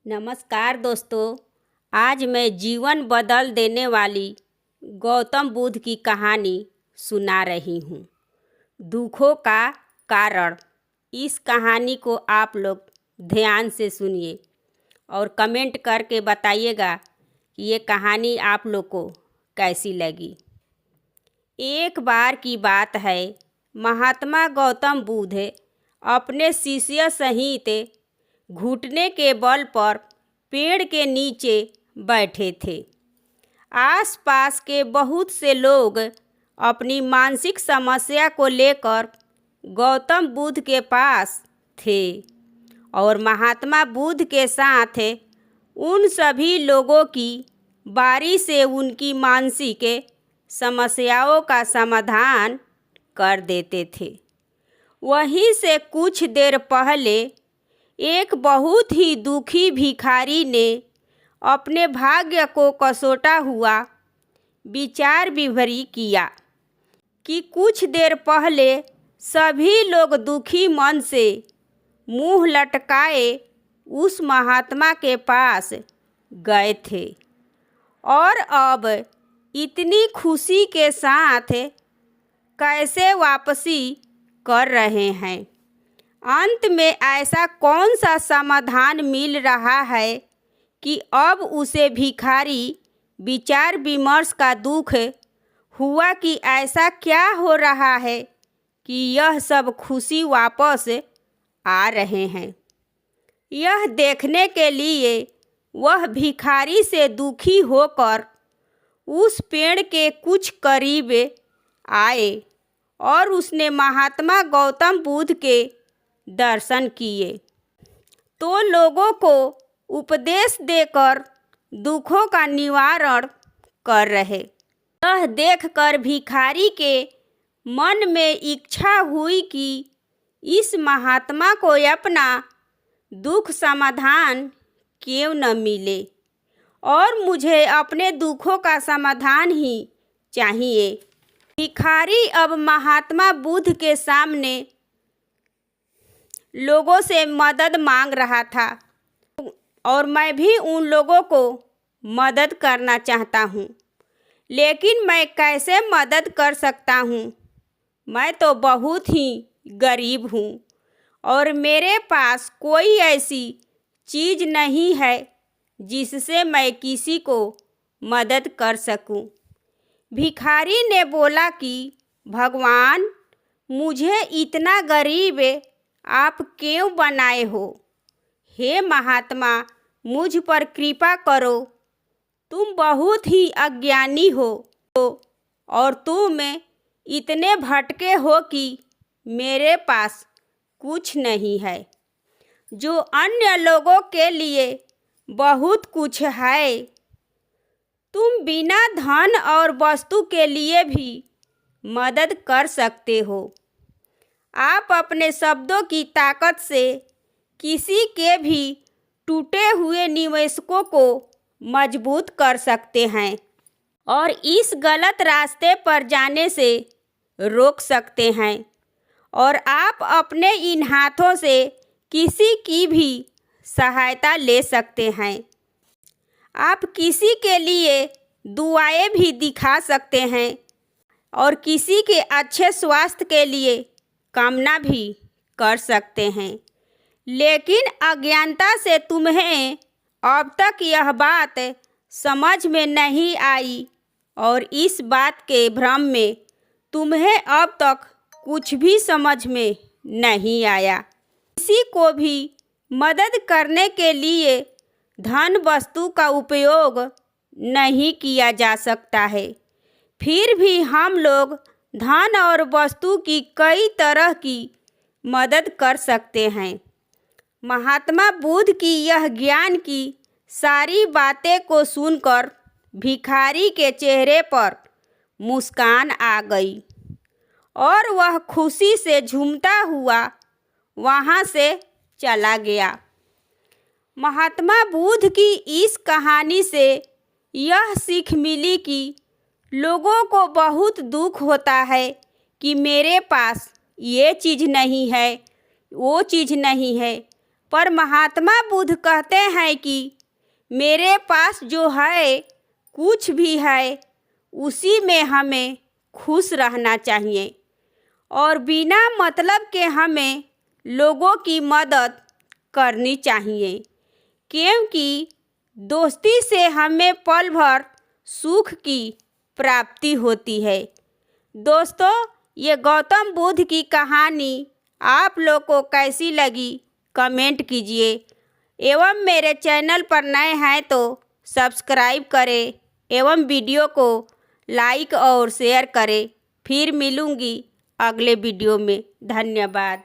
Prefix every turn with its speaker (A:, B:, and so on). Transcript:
A: नमस्कार दोस्तों। आज मैं जीवन बदल देने वाली गौतम बुद्ध की कहानी सुना रही हूँ। दुखों का कारण। इस कहानी को आप लोग ध्यान से सुनिए और कमेंट करके बताइएगा कि ये कहानी आप लोग को कैसी लगी। एक बार की बात है, महात्मा गौतम बुद्ध अपने शिष्य सहित घुटने के बल पर पेड़ के नीचे बैठे थे। आसपास के बहुत से लोग अपनी मानसिक समस्या को लेकर गौतम बुद्ध के पास थे और महात्मा बुद्ध के साथ उन सभी लोगों की बारी से उनकी मानसिक समस्याओं का समाधान कर देते थे। वहीं से कुछ देर पहले एक बहुत ही दुखी भिखारी ने अपने भाग्य को कसोटा हुआ विचार विभरी किया कि कुछ देर पहले सभी लोग दुखी मन से मुंह लटकाए उस महात्मा के पास गए थे और अब इतनी खुशी के साथ कैसे वापसी कर रहे हैं। अंत में ऐसा कौन सा समाधान मिल रहा है कि अब उसे भिखारी विचार विमर्श का दुख हुआ कि ऐसा क्या हो रहा है कि यह सब खुशी वापस आ रहे हैं। यह देखने के लिए वह भिखारी से दुखी होकर उस पेड़ के कुछ करीब आए और उसने महात्मा गौतम बुद्ध के दर्शन किए तो लोगों को उपदेश देकर दुखों का निवारण कर रहे। यह देखकर भिखारी के मन में इच्छा हुई कि इस महात्मा को अपना दुख समाधान क्यों न मिले और मुझे अपने दुखों का समाधान ही चाहिए। भिखारी अब महात्मा बुद्ध के सामने लोगों से मदद मांग रहा था और मैं भी उन लोगों को मदद करना चाहता हूँ, लेकिन मैं कैसे मदद कर सकता हूँ? मैं तो बहुत ही गरीब हूँ और मेरे पास कोई ऐसी चीज़ नहीं है जिससे मैं किसी को मदद कर सकूं। भिखारी ने बोला कि भगवान, मुझे इतना गरीब आप क्यों बनाए हो? हे महात्मा, मुझ पर कृपा करो। तुम बहुत ही अज्ञानी हो और तुम इतने भटके हो कि मेरे पास कुछ नहीं है, जो अन्य लोगों के लिए बहुत कुछ है। तुम बिना धन और वस्तु के लिए भी मदद कर सकते हो। आप अपने शब्दों की ताकत से किसी के भी टूटे हुए निवेशकों को मजबूत कर सकते हैं और इस गलत रास्ते पर जाने से रोक सकते हैं और आप अपने इन हाथों से किसी की भी सहायता ले सकते हैं। आप किसी के लिए दुआएं भी दिखा सकते हैं और किसी के अच्छे स्वास्थ्य के लिए कामना भी कर सकते हैं, लेकिन अज्ञानता से तुम्हें अब तक यह बात समझ में नहीं आई और इस बात के भ्रम में तुम्हें अब तक कुछ भी समझ में नहीं आया। किसी को भी मदद करने के लिए धन वस्तु का उपयोग नहीं किया जा सकता है, फिर भी हम लोग धन और वस्तु की कई तरह की मदद कर सकते हैं। महात्मा बुद्ध की यह ज्ञान की सारी बातें को सुनकर भिखारी के चेहरे पर मुस्कान आ गई और वह खुशी से झूमता हुआ वहाँ से चला गया। महात्मा बुद्ध की इस कहानी से यह सीख मिली कि लोगों को बहुत दुख होता है कि मेरे पास ये चीज़ नहीं है, वो चीज़ नहीं है, पर महात्मा बुद्ध कहते हैं कि मेरे पास जो है कुछ भी है उसी में हमें खुश रहना चाहिए और बिना मतलब के हमें लोगों की मदद करनी चाहिए, क्योंकि दोस्ती से हमें पल भर सुख की प्राप्ति होती है। दोस्तों, ये गौतम बुद्ध की कहानी आप लोग को कैसी लगी कमेंट कीजिए एवं मेरे चैनल पर नए हैं तो सब्सक्राइब करें एवं वीडियो को लाइक और शेयर करें। फिर मिलूंगी अगले वीडियो में। धन्यवाद।